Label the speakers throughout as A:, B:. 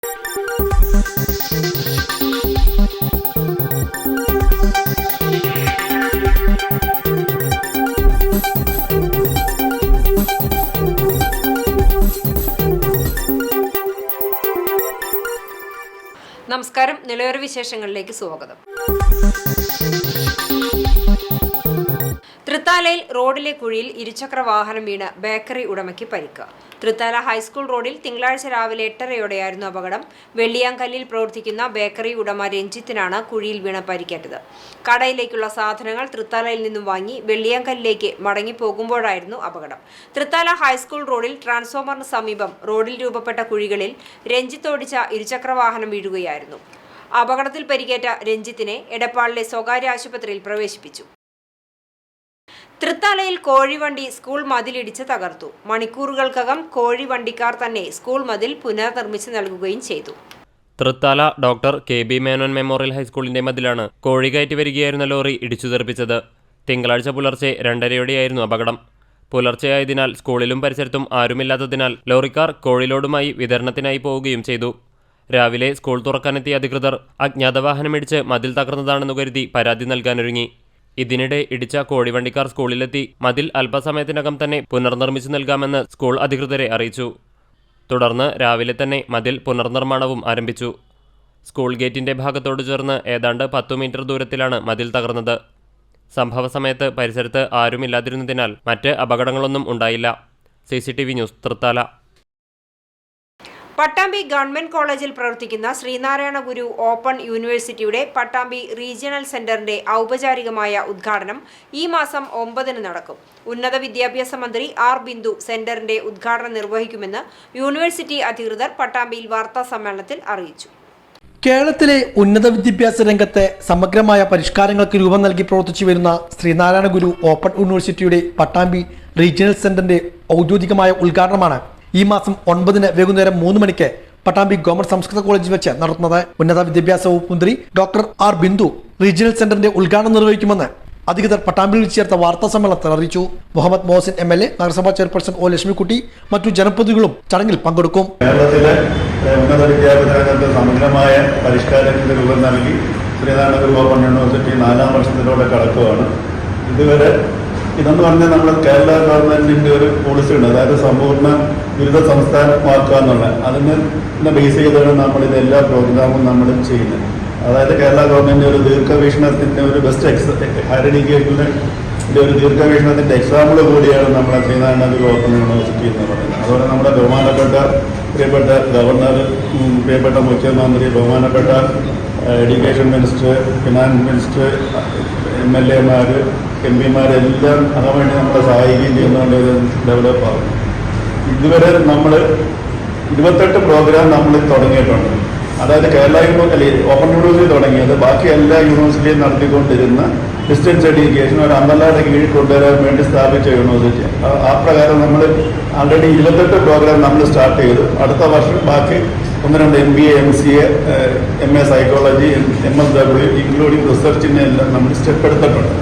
A: നമസ്കാരം. നിലയോര വിശേഷങ്ങളിലേക്ക് സ്വാഗതം. തൃത്താലയിൽ റോഡിലെ കുഴിയിൽ ഇരുചക്ര വാഹനം വീണ് ബേക്കറി ഉടമയ്ക്ക് പരിക്ക്. തൃത്താല ഹൈസ്കൂൾ റോഡിൽ തിങ്കളാഴ്ച രാവിലെ 8:30യോടെയായിരുന്നു അപകടം. വെള്ളിയാങ്കല്ലിൽ പ്രവർത്തിക്കുന്ന ബേക്കറി ഉടമ രഞ്ജിത്തിനാണ് കുഴിയിൽ വീണ് പരിക്കേറ്റത്. കടയിലേക്കുള്ള സാധനങ്ങൾ തൃത്താലയിൽ നിന്നും വാങ്ങി വെള്ളിയാങ്കല്ലിലേക്ക് മടങ്ങിപ്പോകുമ്പോഴായിരുന്നു അപകടം. തൃത്താല ഹൈസ്കൂൾ റോഡിൽ ട്രാൻസ്ഫോമറിന് സമീപം റോഡിൽ രൂപപ്പെട്ട കുഴികളിൽ രഞ്ജിത്ത് ഓടിച്ച ഇരുചക്ര വാഹനം വീഴുകയായിരുന്നു. അപകടത്തിൽ പരിക്കേറ്റ രഞ്ജിത്തിനെ എടപ്പാളിലെ സ്വകാര്യ ആശുപത്രിയിൽ പ്രവേശിപ്പിച്ചു. തൃത്താലയിൽ കോഴിവണ്ടി സ്കൂൾ മതിലിടിച്ച് തകർത്തു. മണിക്കൂറുകൾക്കകം കോഴിവണ്ടിക്കാർ തന്നെ സ്കൂൾ മതിൽ പുനർനിർമ്മിച്ച് നൽകുകയും ചെയ്തു.
B: Thrithala doctor KB. Menon memorial ഹൈസ്കൂളിന്റെ മതിലാണ് കോഴി കയറ്റി വരികയായിരുന്ന ലോറി ഇടിച്ചു തെറിപ്പിച്ചത്. തിങ്കളാഴ്ച പുലർച്ചെ 2:30യോടെയായിരുന്നു അപകടം. പുലർച്ചെയായതിനാൽ സ്കൂളിലും പരിസരത്തും ആരുമില്ലാത്തതിനാൽ ലോറിക്കാർ കോഴിലോടുമായി വിതരണത്തിനായി പോവുകയും ചെയ്തു. രാവിലെ സ്കൂൾ തുറക്കാനെത്തിയ അധികൃതർ അജ്ഞാത വാഹനമിടിച്ച് മതിൽ തകർന്നതാണെന്ന് കരുതി പരാതി നൽകാനൊരുങ്ങി. ഇതിനിടെ ഇടിച്ച കോഴിവണ്ടിക്കാർ സ്കൂളിലെത്തി മതിൽ അല്പസമയത്തിനകം തന്നെ പുനർനിർമ്മിച്ചു നൽകാമെന്ന് സ്കൂൾ അധികൃതരെ അറിയിച്ചു. തുടർന്ന് രാവിലെ തന്നെ മതിൽ പുനർനിർമ്മാണവും ആരംഭിച്ചു. സ്കൂൾ ഗേറ്റിന്റെ ഭാഗത്തോട് ചേർന്ന് ഏതാണ്ട് 10 മീറ്റർ ദൂരത്തിലാണ് മതിൽ തകർന്നത്. സംഭവ സമയത്ത് പരിസരത്ത് ആരുമില്ലാതിരുന്നതിനാൽ മറ്റ് അപകടങ്ങളൊന്നും ഉണ്ടായില്ല. CCTV news, Thrithala.
A: Pattambi government കോളേജിൽ പ്രവർത്തിക്കുന്ന ശ്രീനാരായണ ഗുരു ഓപ്പൺ യൂണിവേഴ്സിറ്റിയുടെ പട്ടാമ്പി റീജിയണൽ സെന്ററിന്റെ ഔപചാരികമായ ഉദ്ഘാടനം ഈ മാസം 9 നടക്കും. ഉന്നത വിദ്യാഭ്യാസ മന്ത്രി ആർ ബിന്ദു സെന്ററിന്റെ ഉദ്ഘാടനം നിർവഹിക്കുമെന്ന് യൂണിവേഴ്സിറ്റി അധികൃതർ പട്ടാമ്പിയിൽ വാർത്താ സമ്മേളനത്തിൽ അറിയിച്ചു.
C: കേരളത്തിലെ ഉന്നത വിദ്യാഭ്യാസ രംഗത്തെ സമഗ്രമായ പരിഷ്കാരങ്ങൾക്ക് രൂപം നൽകി പ്രവർത്തിച്ചു വരുന്ന ശ്രീനാരായണ ഗുരു ഓപ്പൺ യൂണിവേഴ്സിറ്റിയുടെ പട്ടാമ്പി റീജിയണൽ സെന്ററിന്റെ ഔദ്യോഗികമായ ഉദ്ഘാടനമാണ് ഈ മാസം 9 വൈകുന്നേരം 3 മണിക്ക് പട്ടാമ്പി ഗവൺമെന്റ് സംസ്കൃത കോളേജിൽ വെച്ച് നടത്തുന്നത്. ഉന്നത വിദ്യാഭ്യാസ വകുപ്പ് മന്ത്രി ഡോക്ടർ ആർ ബിന്ദു റീജിയണൽ സെന്ററിന്റെ ഉദ്ഘാടനം നിർവഹിക്കുമെന്ന് അധികൃതർ പട്ടാമ്പിയിൽ ചേർത്ത വാർത്താ സമ്മേളനത്തിൽ അറിയിച്ചു. മുഹമ്മദ് മോഹസിൻ MLA, നഗരസഭാ ചെയർപേഴ്സൺ ഒ ലക്ഷ്മിക്കുട്ടി, മറ്റു ജനപ്രതിനിധികളും ചടങ്ങിൽ പങ്കെടുക്കും.
D: കേരളത്തിലെ ഉന്നത വിദ്യാഭ്യാസ രംഗത്ത് സമഗ്രമായ പരിഷ്കാരത്തിന് രൂപം നൽകി ശ്രീനാരായണ ഗുരു ഓപ്പൺ യൂണിവേഴ്സിറ്റി 4ാം വർഷത്തിലൂടെ കടക്കുകയാണ്. ഇതുവരെ ഇതെന്ന് പറഞ്ഞാൽ നമ്മൾ കേരള ഗവൺമെന്റിന്റെ ഒരു പോളിസി ഉണ്ട്, അതായത് സമ്പൂർണ്ണ ബിരുദ സംസ്ഥാനമാക്കുക എന്നുള്ളത്. അതിനെ ബേസ് ചെയ്താണ് നമ്മൾ ഇത് എല്ലാ പ്രോഗ്രാമും നമ്മൾ ചെയ്യുന്നത്. അതായത് കേരള ഗവൺമെന്റ് ഒരു ദീർഘവീക്ഷണത്തിന്റെ ഒരു ബെസ്റ്റ് ഹയർ എഡ്യൂക്കേഷന്റെ ഒരു ദീർഘവീക്ഷണത്തിന്റെ എക്സാമ്പിൾ കൂടിയാണ് നമ്മളെ ശ്രീനാരായണ ഗുരു ഓപ്പൺ യൂണിവേഴ്സിറ്റി എന്ന് പറയുന്നത്. അതുപോലെ നമ്മുടെ ബഹുമാനപ്പെട്ട പ്രിയപ്പെട്ട ഗവർണർ, പ്രിയപ്പെട്ട മുഖ്യമന്ത്രി, ബഹുമാനപ്പെട്ട education minister, finance minister, MLA Mar, MP മാരെല്ലാം അതിനുവേണ്ടി നമ്മളെ സഹായിക്കുകയും ചെയ്യുന്നതുകൊണ്ട് ഇത് ഡെവലപ്പ് ആകും. ഇതുവരെ നമ്മൾ 28 പ്രോഗ്രാം നമ്മൾ തുടങ്ങിയിട്ടുണ്ട്. അതായത് കേരള ഓപ്പൺ യൂണിവേഴ്സിറ്റി തുടങ്ങിയത് ബാക്കി എല്ലാ യൂണിവേഴ്സിറ്റിയും നടത്തിക്കൊണ്ടിരുന്ന ഡിസ്റ്റൻസ് എഡ്യൂക്കേഷൻ ഒരു അമ്പലയുടെ കീഴിൽ കൊണ്ടുവരാൻ വേണ്ടി സ്ഥാപിച്ച യൂണിവേഴ്സിറ്റി. ആ പ്രകാരം നമ്മൾ ആൾറെഡി 28 പ്രോഗ്രാം നമ്മൾ സ്റ്റാർട്ട് ചെയ്തു. അടുത്ത വർഷം ബാക്കി 1-2 MBA, MCA, MA psychology, MSW including റിസർച്ചിനെ എല്ലാം നമ്മൾ സ്റ്റെപ്പ് എടുത്തിട്ടുണ്ട്.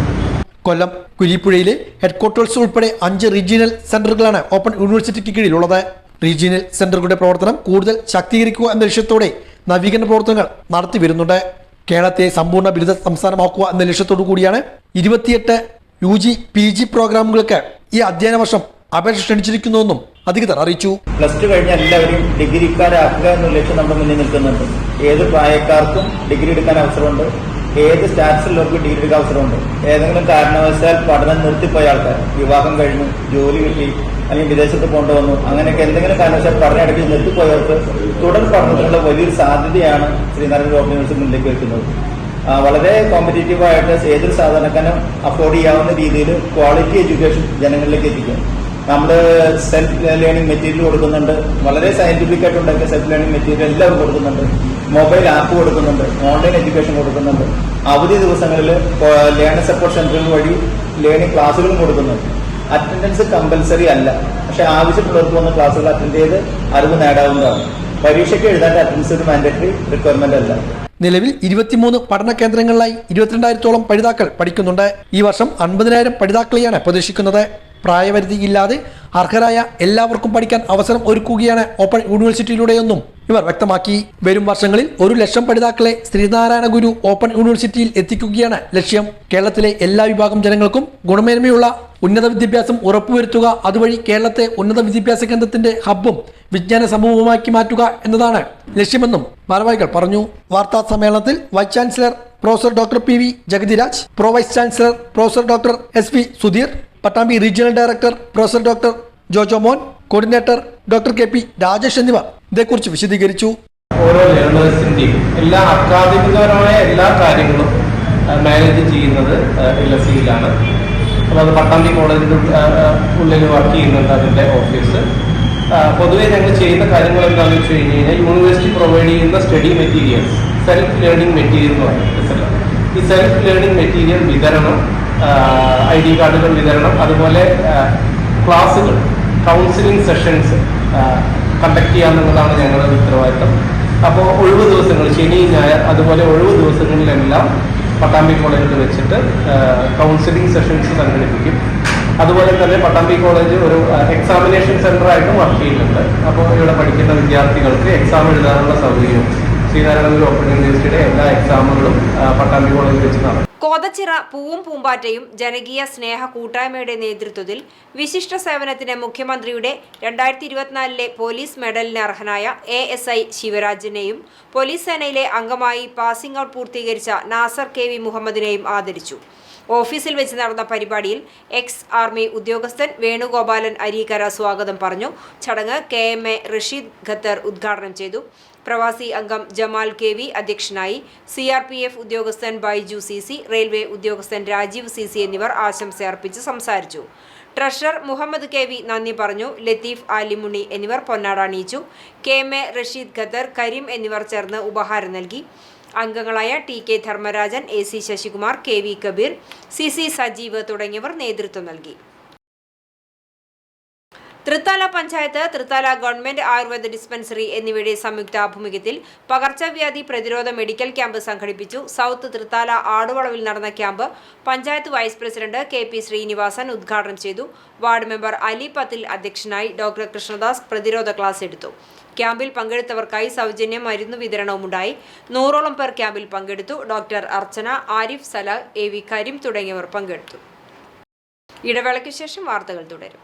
C: കൊല്ലം കുരിപ്പുഴയിലെ ഹെഡ്ക്വാർട്ടേഴ്സ് ഉൾപ്പെടെ 5 റീജിയണൽ സെന്ററുകളാണ് ഓപ്പൺ യൂണിവേഴ്സിറ്റിക്ക് കീഴിലുള്ളത്. റീജിയണൽ സെന്ററുകളുടെ പ്രവർത്തനം കൂടുതൽ ശാക്തീകരിക്കുക എന്ന ലക്ഷ്യത്തോടെ നവീകരണ പ്രവർത്തനങ്ങൾ നടത്തി വരുന്നുണ്ട്. കേരളത്തെ സമ്പൂർണ്ണ ബിരുദ സംസ്ഥാനമാക്കുക എന്ന ലക്ഷ്യത്തോടു കൂടിയാണ് 28 UG PG പ്രോഗ്രാമുകൾക്ക് ഈ അധ്യയന വർഷം അപേക്ഷ ക്ഷണിച്ചിരിക്കുന്നുവെന്നും അധികൃതർ അറിയിച്ചു.
E: +2 കഴിഞ്ഞ എല്ലാവരും ഡിഗ്രിക്കാരാക്കുക എന്ന ലക്ഷ്യം നമ്മുടെ മുന്നിൽ നിൽക്കുന്നുണ്ട്. ഏത് പ്രായക്കാർക്കും ഡിഗ്രി എടുക്കാൻ അവസരമുണ്ട്. ഏത് സ്റ്റാറ്റസിലുള്ളവർക്ക് ഡിഗ്രി എടുക്കാൻ അവസരമുണ്ട്. ഏതെങ്കിലും കാരണവശാൽ പഠനം നിർത്തിപ്പോയ ആൾക്കാർ, വിവാഹം കഴിഞ്ഞു, ജോലി കിട്ടി, അല്ലെങ്കിൽ വിദേശത്ത് കൊണ്ടുവന്നു, അങ്ങനെയൊക്കെ എന്തെങ്കിലും കാരണവശാൽ പഠനമിടയ്ക്ക് നിർത്തിപ്പോയവർക്ക് തുടർ പഠനത്തിനുള്ള വലിയൊരു സാധ്യതയാണ് ശ്രീനാരായണ ഓപ്പൺ യൂണിവേഴ്സിറ്റി മുന്നിലേക്ക് വെക്കുന്നത്. വളരെ കോമ്പറ്റീറ്റീവായിട്ട് ഏതൊരു സാധാരണക്കാരനും അഫോർഡ് ചെയ്യാവുന്ന രീതിയിൽ ക്വാളിറ്റി എഡ്യൂക്കേഷൻ ജനങ്ങളിലേക്ക് എത്തിക്കും. നമ്മൾ സെൽഫ് ലേണിംഗ് മെറ്റീരിയൽ കൊടുക്കുന്നുണ്ട്. വളരെ സയന്റിഫിക് ആയിട്ടുണ്ടാക്കിയ സെൽഫ് ലേണിംഗ് മെറ്റീരിയൽ എല്ലാം കൊടുക്കുന്നുണ്ട്. മൊബൈൽ ആപ്പ് കൊടുക്കുന്നുണ്ട്. ഓൺലൈൻ എഡ്യൂക്കേഷൻ കൊടുക്കുന്നുണ്ട്. അവധി ദിവസങ്ങളിൽ ലേണിംഗ് സപ്പോർട്ട് സെന്ററുകൾ വഴി ലേണിംഗ് ക്ലാസ്സുകളും കൊടുക്കുന്നുണ്ട്. അറ്റൻഡൻസ് കമ്പൽസറി അല്ല, പക്ഷെ ആവശ്യമുള്ളവർക്ക് വന്ന ക്ലാസ്സുകൾ അറ്റൻഡ് ചെയ്ത് അറിവ് നേടാവുന്നതാണ്. പരീക്ഷയ്ക്ക് എഴുതേണ്ട അറ്റൻഡൻസ് ഒരു മാൻഡേറ്ററി റിക്വയർമെന്റ് അല്ല.
C: നിലവിൽ 23 പഠന കേന്ദ്രങ്ങളിലായി 22,000-ഓളം പഠിതാക്കൾ പഠിക്കുന്നുണ്ട്. ഈ വർഷം 50,000 പഠിതാക്കളെയാണ് പ്രതീക്ഷിക്കുന്നത്. പ്രായപരിധിയില്ലാതെ അർഹരായ എല്ലാവർക്കും പഠിക്കാൻ അവസരം ഒരുക്കുകയാണ് ഓപ്പൺ യൂണിവേഴ്സിറ്റിയിലൂടെയെന്നും ഇവർ വ്യക്തമാക്കി. വരും വർഷങ്ങളിൽ 1,00,000 പഠിതാക്കളെ ശ്രീനാരായണ ഗുരു ഓപ്പൺ യൂണിവേഴ്സിറ്റിയിൽ എത്തിക്കുകയാണ് ലക്ഷ്യം. കേരളത്തിലെ എല്ലാ വിഭാഗം ജനങ്ങൾക്കും ഗുണമേന്മയുള്ള ഉന്നത വിദ്യാഭ്യാസം ഉറപ്പുവരുത്തുക, അതുവഴി കേരളത്തെ ഉന്നത വിദ്യാഭ്യാസ കേന്ദ്രത്തിന്റെ ഹബ്ബും വിജ്ഞാന സമൂഹമാക്കി മാറ്റുക എന്നതാണ് ലക്ഷ്യമെന്നും ഭാരവാഹികൾ പറഞ്ഞു. വാർത്താ സമ്മേളനത്തിൽ vice chancellor professor doctor P V Jagathiraj, pro vice chancellor professor doctor S P Sudheer, Pattambi regional director professor doctor Jojo Mon, coordinator doctor K P Rajesh എന്നിവർ ഇതേക്കുറിച്ച് വിശദീകരിച്ചു.
F: ഓരോ ലേണേഴ്സിൻ്റെയും എല്ലാ അക്കാദമികപരമായ എല്ലാ കാര്യങ്ങളും മാനേജ് ചെയ്യുന്നത് LSEയിലാണ്. അപ്പോൾ അത് പട്ടാമ്പി കോളേജിൻ്റെ ഉള്ളിൽ വർക്ക് ചെയ്യുന്നുണ്ട് അതിൻ്റെ ഓഫീസ്. പൊതുവെ ഞങ്ങൾ ചെയ്യുന്ന കാര്യങ്ങൾ എന്താണെന്ന് വെച്ച് കഴിഞ്ഞ് കഴിഞ്ഞാൽ യൂണിവേഴ്സിറ്റി പ്രൊവൈഡ് ചെയ്യുന്ന study materials, self learning material എന്ന് പറയുന്നത്. ഈ സെൽഫ് ലേണിംഗ് മെറ്റീരിയൽ വിതരണം, ID കാർഡുകൾ വിതരണം, അതുപോലെ ക്ലാസ്സുകൾ, കൗൺസിലിംഗ് സെഷൻസ് കണ്ടക്ട് ചെയ്യാമെന്നുള്ളതാണ് ഞങ്ങളുടെ ഉത്തരവാദിത്തം. അപ്പോൾ ഒഴിവ് ദിവസങ്ങൾ, ശനി ഞായർ അതുപോലെ ഒഴിവ് ദിവസങ്ങളിലെല്ലാം പട്ടാമ്പി കോളേജിൽ വെച്ചിട്ട് കൗൺസിലിംഗ് സെഷൻസ് സംഘടിപ്പിക്കും. അതുപോലെ തന്നെ പട്ടാമ്പി കോളേജ് ഒരു എക്സാമിനേഷൻ സെൻ്ററായിട്ടും വർക്ക് ചെയ്യുന്നുണ്ട്. അപ്പോൾ ഇവിടെ പഠിക്കുന്ന വിദ്യാർത്ഥികൾക്ക് എക്സാം എഴുതാനുള്ള സൗകര്യവും ശ്രീനാരായണ ഗുരു ഓപ്പൺ യൂണിവേഴ്സിറ്റിയുടെ എല്ലാ എക്സാമുകളും പട്ടാമ്പി കോളേജിൽ വെച്ച് നടക്കും.
A: കോതച്ചിറ പൂവും പൂമ്പാറ്റയും ജനകീയ സ്നേഹ കൂട്ടായ്മയുടെ നേതൃത്വത്തിൽ വിശിഷ്ട സേവനത്തിന് മുഖ്യമന്ത്രിയുടെ 2024 പോലീസ് മെഡലിന് അർഹനായ ASI ശിവരാജിനെയും പോലീസ് സേനയിലെ അംഗമായി പാസിംഗ് ഔട്ട് പൂർത്തീകരിച്ച നാസർ KV മുഹമ്മദിനെയും ആദരിച്ചു. ഓഫീസിൽ വെച്ച് നടന്ന പരിപാടിയിൽ എക്സ് ആർമി ഉദ്യോഗസ്ഥൻ വേണുഗോപാലൻ അരീക്കര സ്വാഗതം പറഞ്ഞു. ചടങ്ങ് KMA റഷീദ് ഖത്തർ ഉദ്ഘാടനം ചെയ്തു. പ്രവാസി അംഗം ജമാൽ KV അധ്യക്ഷനായി. CRPF ഉദ്യോഗസ്ഥൻ ബൈജു CC, റെയിൽവേ ഉദ്യോഗസ്ഥൻ രാജീവ് CC എന്നിവർ ആശംസ അർപ്പിച്ച് സംസാരിച്ചു. ട്രഷറർ മുഹമ്മദ് KV നന്ദി പറഞ്ഞു. ലത്തീഫ് ആലിമുണി എന്നിവർ പൊന്നാട അണിയിച്ചു. KMA റഷീദ് ഖത്തർ, കരീം എന്നിവർ ചേർന്ന് ഉപഹാരം നൽകി. അംഗങ്ങളായ TK Dharmarajan, AC Sasikumar, KV Kabir, CC Sajeev തുടങ്ങിയവർ നേതൃത്വം നൽകി. തൃത്താല പഞ്ചായത്ത്, തൃത്താല ഗവൺമെന്റ് ആയുർവേദ ഡിസ്പെൻസറി എന്നിവയുടെ സംയുക്താഭിമുഖ്യത്തിൽ പകർച്ചവ്യാധി പ്രതിരോധ മെഡിക്കൽ ക്യാമ്പ് സംഘടിപ്പിച്ചു. സൗത്ത് തൃത്താല ആടുവളവിൽ നടന്ന camp panchayat vice president KP Sreenivasan ഉദ്ഘാടനം ചെയ്തു. വാർഡ് മെമ്പർ അലി പത്തിൽ അധ്യക്ഷനായി. ഡോക്ടർ കൃഷ്ണദാസ് പ്രതിരോധ ക്ലാസ് എടുത്തു. ക്യാമ്പിൽ പങ്കെടുത്തവർക്കായി സൗജന്യ മരുന്ന് വിതരണവുമുണ്ടായി. 100ഓളം പേർ ക്യാമ്പിൽ പങ്കെടുത്തു. ഡോക്ടർ അർച്ചന, ആരിഫ് സലാഹ്, AV കരീം തുടങ്ങിയവർ പങ്കെടുത്തു. ഇടവേളയ്ക്ക് ശേഷം വാർത്തകൾ തുടരും.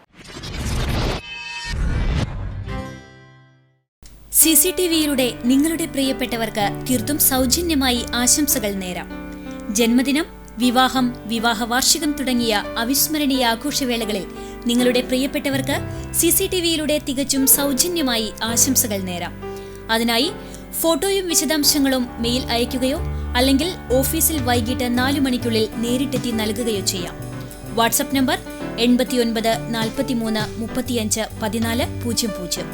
G: CCTVയിലൂടെ നിങ്ങളുടെ പ്രിയപ്പെട്ടവർക്ക് തീർത്തും സൗജന്യമായി ആശംസകൾ നേരാം. ജന്മദിനം, വിവാഹം, വിവാഹ വാർഷികം തുടങ്ങിയ അവിസ്മരണീയ ആഘോഷവേളകളിൽ നിങ്ങളുടെ പ്രിയപ്പെട്ടവർക്ക് CCTVയിലൂടെ തികച്ചും സൗജന്യമായി ആശംസകൾ നേരാം. അതിനായി ഫോട്ടോയും വിശദാംശങ്ങളും മെയിൽ അയയ്ക്കുകയോ അല്ലെങ്കിൽ ഓഫീസിൽ വൈകിട്ട് 4 മണിക്കുള്ളിൽ നേരിട്ടെത്തി നൽകുകയോ ചെയ്യാം. WhatsApp number 89 43 35 14 00.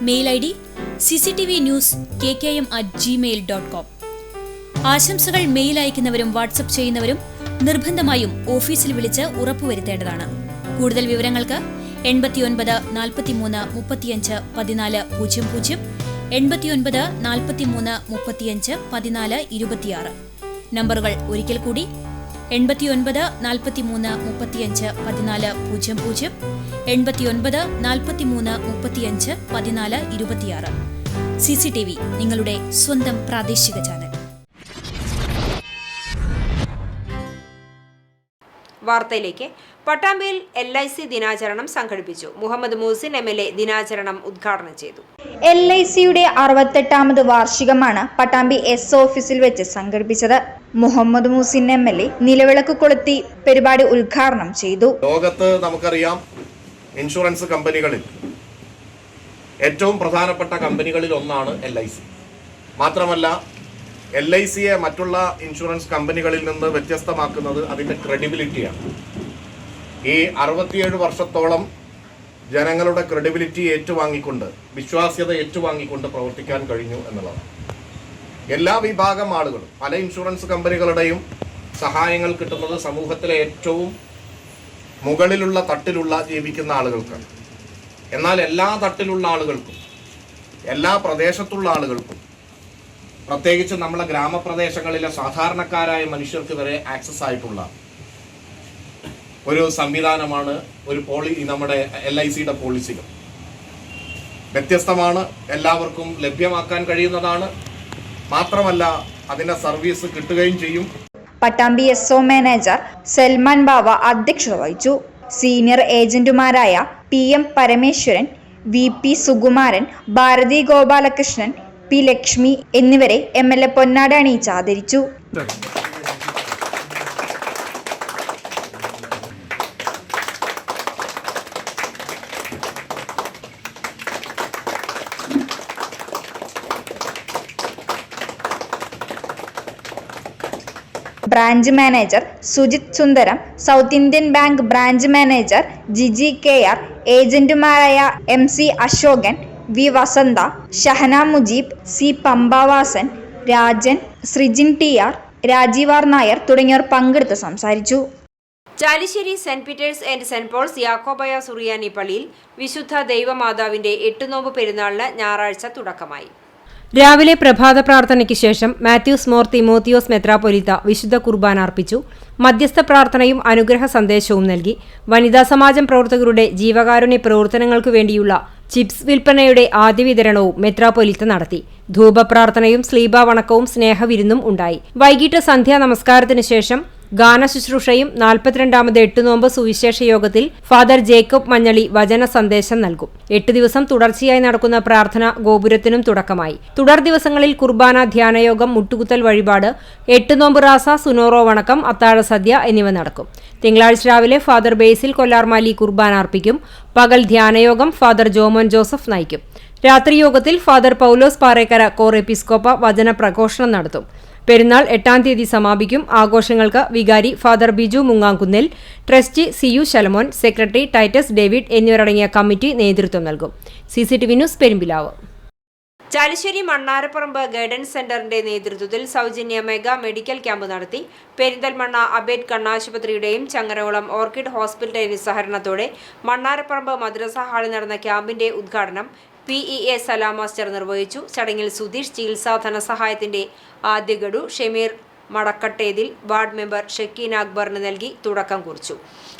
G: Mail ID cctvnews@gmail.com. ആശംസകൾ മെയിൽ അയക്കുന്നവരും വാട്സ്ആപ്പ് ചെയ്യുന്നവരും നിർബന്ധമായും ഓഫീസിൽ വിളിച്ച് ഉറപ്പുവരുത്തേണ്ടതാണ്. കൂടുതൽ വിവരങ്ങൾക്ക് 89 43 35 14 00, 89 43 35 14 26. നമ്പറുകൾ ഒരിക്കൽ കൂടി 89 43 35 14 00, 89 43 35 14 26. CCTV, നിങ്ങളുടെ സ്വന്തം പ്രാദേശിക ചാനൽ.
A: വാർത്തയിലേക്ക്. പട്ടാമ്പിയിൽ LIC ദിനാചരണം സംഘടിപ്പിച്ചു. മുഹമ്മദ് മൂസിൻ MLA ദിനാചരണം ഉദ്ഘാടനം ചെയ്തു.
H: LICയുടെ 68ാമത് വാർഷികമാണ് പട്ടാമ്പി S ഓഫീസിൽ വെച്ച് സംഘടിപ്പിച്ചത്. മുഹമ്മദ് മൂസിൻ MLA നിലവിളക്ക് കൊളുത്തി പരിപാടി ഉദ്ഘാടനം ചെയ്തു.
I: ലോകത്ത് നമുക്കറിയാം, ഇൻഷുറൻസ് കമ്പനികളിൽ ഏറ്റവും പ്രധാനപ്പെട്ട കമ്പനികളിൽ ഒന്നാണ് LIC. മാത്രമല്ല, LICയെ മറ്റുള്ള ഇൻഷുറൻസ് കമ്പനികളിൽ നിന്ന് വ്യത്യസ്തമാക്കുന്നത് അതിൻ്റെ ക്രെഡിബിലിറ്റിയാണ്. ഈ 67 വർഷത്തോളം ജനങ്ങളുടെ ക്രെഡിബിലിറ്റി ഏറ്റുവാങ്ങിക്കൊണ്ട്, വിശ്വാസ്യത ഏറ്റുവാങ്ങിക്കൊണ്ട് പ്രവർത്തിക്കാൻ കഴിഞ്ഞു എന്നുള്ളതാണ്. എല്ലാ വിഭാഗം ആളുകളും, പല ഇൻഷുറൻസ് കമ്പനികളുടെയും സഹായങ്ങൾ കിട്ടുന്നത് സമൂഹത്തിലെ ഏറ്റവും മുകളിലുള്ള തട്ടിലുള്ള ജീവിക്കുന്ന ആളുകൾക്കാണ്. എന്നാൽ എല്ലാ തട്ടിലുള്ള ആളുകൾക്കും, എല്ലാ പ്രദേശത്തുള്ള ആളുകൾക്കും, പ്രത്യേകിച്ച് നമ്മുടെ ഗ്രാമപ്രദേശങ്ങളിലെ സാധാരണക്കാരായ മനുഷ്യർക്ക് വരെ ആക്സസ് ആയിട്ടുള്ള ഒരു സംവിധാനമാണ് നമ്മുടെ LICയുടെ പോളിസികൾ. വ്യത്യസ്തമാണ്, എല്ലാവർക്കും ലഭ്യമാക്കാൻ കഴിയുന്നതാണ്, മാത്രമല്ല അതിൻ്റെ സർവീസ് കിട്ടുകയും ചെയ്യും.
H: പട്ടാമ്പി SO മാനേജർ സൽമാൻ ബാവ അധ്യക്ഷത വഹിച്ചു. സീനിയർ ഏജന്റുമാരായ PM Parameswaran, VP Sukumaran, Bharathi Gopalakrishnan, P Lakshmi എന്നിവരെ MLA പൊന്നാട അണിയിച്ച് ആദരിച്ചു. Branch manager Sujith Sundaram, south Indian bank branch manager Giji KR, ഏജന്റുമാരായ MC Ashokan, V Vasantha, Shahana Mujeeb, C Pampavasan, Rajan, Sreejin TR, Rajeev R Nair തുടങ്ങിയവർ പങ്കെടുത്ത് സംസാരിച്ചു.
A: Chalissery saint Peter's and saint Paul's യാക്കോബായ സുറിയാനി പള്ളിയിൽ വിശുദ്ധ ദൈവമാതാവിന്റെ 8 നോമ്പ് പെരുന്നാളിന് ഞായറാഴ്ച തുടക്കമായി. രാവിലെ പ്രഭാത പ്രാർത്ഥനയ്ക്ക് ശേഷം മാത്യൂസ് മോർ തിമോത്തിയോസ് മെത്രാപ്പൊലീത്ത വിശുദ്ധ കുർബാന അർപ്പിച്ചു. മധ്യസ്ഥ പ്രാർത്ഥനയും അനുഗ്രഹ സന്ദേശവും നൽകി. വനിതാ സമാജം പ്രവർത്തകരുടെ ജീവകാരുണ്യ പ്രവർത്തനങ്ങൾക്കു വേണ്ടിയുള്ള ചിപ്സ് വിൽപ്പനയുടെ ആദ്യ വിതരണവും മെത്രാപ്പൊലീത്ത നടത്തി. ധൂപപ്രാർത്ഥനയും സ്ലീബ വണക്കവും സ്നേഹവിരുന്നും ഉണ്ടായി. വൈകിട്ട് സന്ധ്യാ നമസ്കാരത്തിന് ശേഷം ഗാനശുശ്രൂഷയും 42ാമത് 8 നോമ്പ് സുവിശേഷ യോഗത്തിൽ ഫാദർ ജേക്കബ് മഞ്ഞളി വചന സന്ദേശം നൽകും. 8 ദിവസം തുടർച്ചയായി നടക്കുന്ന പ്രാർത്ഥന ഗോപുരത്തിനും തുടക്കമായി. തുടർ ദിവസങ്ങളിൽ കുർബാന, ധ്യാനയോഗം, മുട്ടുകുത്തൽ വഴിപാട്, 8 നോമ്പ് റാസ, സുനോറോ വണക്കം, അത്താഴ സദ്യ എന്നിവ നടക്കും. തിങ്കളാഴ്ച രാവിലെ ഫാദർ ബേസിൽ കൊല്ലാർമാലി കുർബാന അർപ്പിക്കും. പകൽ ധ്യാനയോഗം ഫാദർ ജോമോൻ ജോസഫ് നയിക്കും. രാത്രി യോഗത്തിൽ ഫാദർ പൗലോസ് പാറേക്കര കോർ എപ്പിസ്കോപ്പ വചന പ്രഘോഷണം നടത്തും. പെരുന്നാൾ 8-ാം തീയതി സമാപിക്കും. ആഘോഷങ്ങൾക്ക് വികാരി father Biju Mungamkunnil, trustee CU Shalamon, secretary Titus David എന്നിവരടങ്ങിയ കമ്മിറ്റി നേതൃത്വം നൽകും. CCTV news Perumpilavu. Chalissery Mannarapparambu guidance സെന്ററിന്റെ നേതൃത്വത്തിൽ സൗജന്യ മെഗാ മെഡിക്കൽ ക്യാമ്പ് നടത്തി. പെരിന്തൽമണ്ണ അബേഡ് കണ്ണാശുപത്രിയുടെയും ചങ്ങരകുളം ഓർക്കിഡ് ഹോസ്പിറ്റലിന്റെ സഹകരണത്തോടെ മണ്ണാരപ്പറമ്പ് മദ്രസ ഹാളിൽ നടന്ന ക്യാമ്പിന്റെ ഉദ്ഘാടനം PEA സലാം മാസ്റ്റർ നിർവഹിച്ചു. ചടങ്ങിൽ സുധീഷ് ചികിത്സാ ധനസഹായത്തിന്റെ ആദ്യ ഗഡു ഷമീർ മടക്കട്ടേതിൽ വാർഡ് മെമ്പർ ഷക്കീൻ അക്ബറിന് നൽകി തുടക്കം കുറിച്ചു.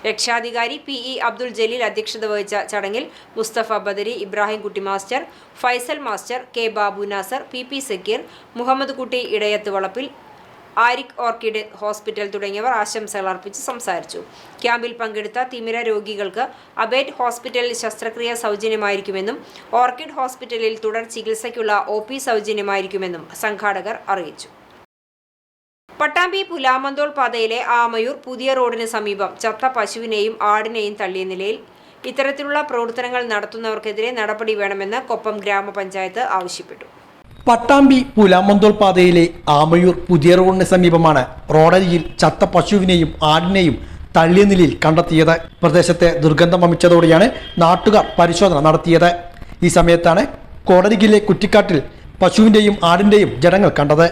A: രക്ഷാധികാരി PE അബ്ദുൾ ജലീൽ അധ്യക്ഷത വഹിച്ച ചടങ്ങിൽ Mustafa Badari, Ibrahim Kutty master, Faisal master, K Babu Nasar, PP Sakkir, Muhammad Kutty Edayath വളപ്പിൽ, ആരിക് ഓർക്കിഡ് ഹോസ്പിറ്റൽ തുടങ്ങിയവർ ആശംസകൾ അർപ്പിച്ച് സംസാരിച്ചു. ക്യാമ്പിൽ പങ്കെടുത്ത തിമിര രോഗികൾക്ക് അബേറ്റ് ഹോസ്പിറ്റലിൽ ശസ്ത്രക്രിയ സൗജന്യമായിരിക്കുമെന്നും ഓർക്കിഡ് ഹോസ്പിറ്റലിൽ തുടർ ചികിത്സയ്ക്കുള്ള OP സൗജന്യമായിരിക്കുമെന്നും സംഘാടകർ അറിയിച്ചു. പട്ടാമ്പി പുലാമന്തോൾ പാതയിലെ ആമയൂർ പുതിയ റോഡിന് സമീപം ചത്ത പശുവിനെയും ആടിനെയും തള്ളിയ നിലയിൽ. ഇത്തരത്തിലുള്ള പ്രവർത്തനങ്ങൾ നടത്തുന്നവർക്കെതിരെ നടപടി വേണമെന്ന് കൊപ്പം ഗ്രാമപഞ്ചായത്ത് ആവശ്യപ്പെട്ടു.
C: പട്ടാമ്പി പുലാമന്തോൾ പാതയിലെ ആമയൂർ പുതിയ റോഡിന് സമീപമാണ് റോഡരികിൽ ചത്ത പശുവിനെയും ആടിനെയും തള്ളിയ നിലയിൽ കണ്ടെത്തിയത്. പ്രദേശത്തെ ദുർഗന്ധം വമിച്ചതോടെയാണ് നാട്ടുകാർ പരിശോധന നടത്തിയത്. ഈ സമയത്താണ് കോടരികിലെ കുറ്റിക്കാട്ടിൽ പശുവിന്റെയും ആടിന്റെയും ജഡങ്ങൾ കണ്ടത്.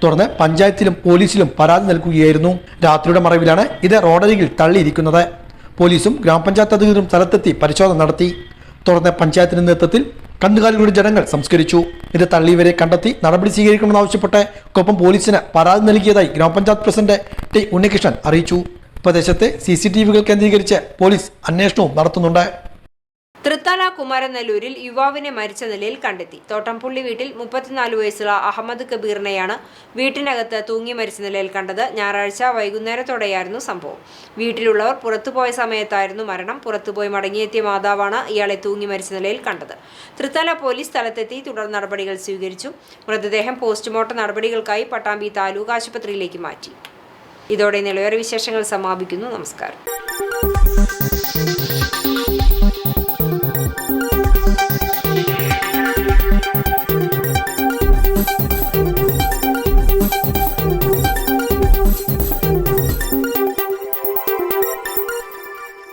C: തുടർന്ന് പഞ്ചായത്തിലും പോലീസിലും പരാതി നൽകുകയായിരുന്നു. രാത്രിയുടെ മറവിലാണ് ഇത് റോഡരികിൽ തള്ളിയിരിക്കുന്നത്. പോലീസും ഗ്രാമപഞ്ചായത്ത് അധികൃതരും സ്ഥലത്തെത്തി പരിശോധന നടത്തി. തുടർന്ന് പഞ്ചായത്തിന്റെ നേതൃത്വത്തിൽ കന്നുകാലികളുടെ ജഡങ്ങൾ സംസ്കരിച്ചു. ഇത് തള്ളിയവരെ കണ്ടെത്തി നടപടി സ്വീകരിക്കണമെന്നാവശ്യപ്പെട്ട് കൊപ്പം പോലീസിന് പരാതി നൽകിയതായി ഗ്രാമപഞ്ചായത്ത് പ്രസിഡന്റ് T ഉണ്ണികൃഷ്ണൻ അറിയിച്ചു. പ്രദേശത്തെ CCTVകൾ കേന്ദ്രീകരിച്ച് പോലീസ് അന്വേഷണവും നടത്തുന്നുണ്ട്.
A: തൃത്താല കുമാരനെല്ലൂരിൽ യുവാവിനെ മരിച്ച നിലയിൽ കണ്ടെത്തി. തോട്ടംപുള്ളി വീട്ടിൽ 34 വയസ്സുള്ള അഹമ്മദ് കബീറിനെയാണ് വീട്ടിനകത്ത് തൂങ്ങി മരിച്ച നിലയിൽ കണ്ടത്. ഞായറാഴ്ച വൈകുന്നേരത്തോടെയായിരുന്നു സംഭവം. വീട്ടിലുള്ളവർ പുറത്തുപോയ സമയത്തായിരുന്നു മരണം. പുറത്തുപോയി മടങ്ങിയെത്തിയ മാതാവാണ് ഇയാളെ തൂങ്ങി മരിച്ച നിലയിൽ കണ്ടത്. തൃത്താല പോലീസ് സ്ഥലത്തെത്തി തുടർ നടപടികൾ സ്വീകരിച്ചു. മൃതദേഹം പോസ്റ്റ്മോർട്ടം നടപടികൾക്കായി പട്ടാമ്പി താലൂക്ക് ആശുപത്രിയിലേക്ക് മാറ്റി. ഇതോടെ നിലവര വിശേഷങ്ങൾ സമാപിക്കുന്നു. നമസ്കാരം.